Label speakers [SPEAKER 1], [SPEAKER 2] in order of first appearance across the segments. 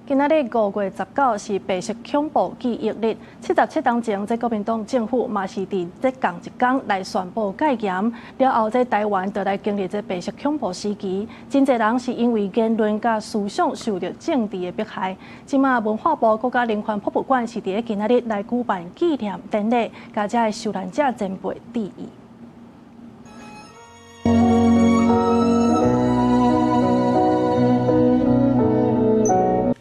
[SPEAKER 1] 今仔日5月19是白色恐怖記憶日。77年前，這國民黨政府嘛是佇這同一天來宣布戒嚴，了後這台灣就來經歷這白色恐怖時期。真濟人是因為言論甲思想受到政治的迫害。即馬文化部國家人權博物館是佇今仔日來舉辦紀念典禮，甲這個受難者前輩致意。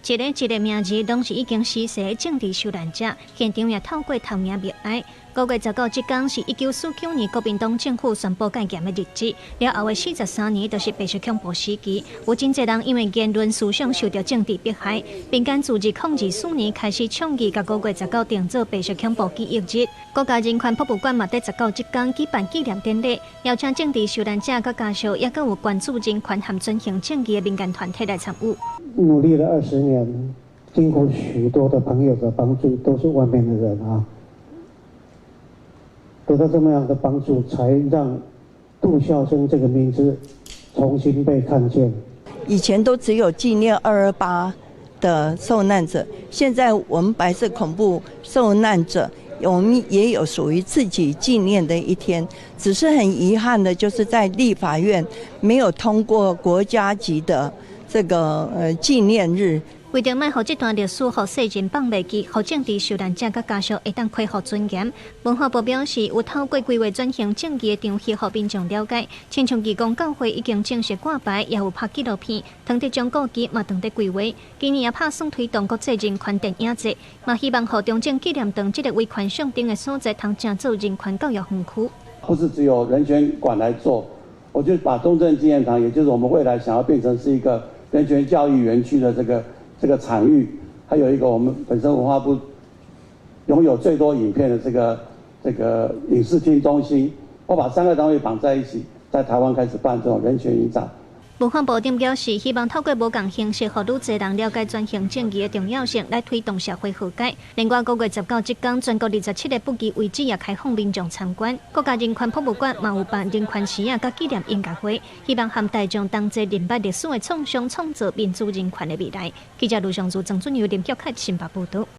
[SPEAKER 2] 一個一個名字攏是已經逝世的政治受難者，現場也透過頭名默哀。5月19這天是1949年國民黨政府宣布戒嚴的日子，了後的43年都是白色恐怖時期，有真濟人因為言論思想受到政治迫害，並間自2024年開始倡議，甲5月19定做白色恐怖記憶日。國家人權博物館嘛，在19這天舉辦紀念典禮，邀請政治受難者甲家屬，也閣有關注人權和遵行正義的民間團體來參與。
[SPEAKER 3] 努力了20年，經過許多的朋友的幫助，都是外面的人啊，得到這麼樣的幫助，才讓杜孝生這個名字重新被看見。
[SPEAKER 4] 以前都只有紀念228的受難者，現在我們白色恐怖受難者，我們也有屬於自己紀念的一天。只是很遺憾的，就是在立法院沒有通過國家級的這個紀念日。
[SPEAKER 2] 為着賣互這段歷史，互世人放袂記，互政治受難者甲家屬會當恢復尊嚴。文化部表示，有透過規劃轉型正義的場戲，互民眾了解。親像義工教會已經正式掛牌，也有拍紀錄片，當地將故記嘛當地規劃。今年也拍算推動國際人權電影節，嘛希望互中正紀念堂這個維權象徵的所在，通正做人權教育園區。
[SPEAKER 5] 不是只有人權館來做，我就把中正紀念堂，也就是我們未來想要變成是一個人權教育園區的這個場域，還有一個我們本身文化部擁有最多影片的這個影視廳中心，我把3個單位綁在一起，在台灣開始辦這種人權影展。
[SPEAKER 2] 文化部長表示，希望透過無同形式，讓愈濟人了解轉型正義的重要性，來推動社會和解。另外，5月19這天，全國27個不羈遺址也開放民眾參觀。國家人權博物館嘛有辦人權時啊，甲紀念音樂會，希望和大眾同齊認捌歷史的創傷，創造民主人權的未來。記者盧尚珠、鄭俊佑、林旭凱新北報道。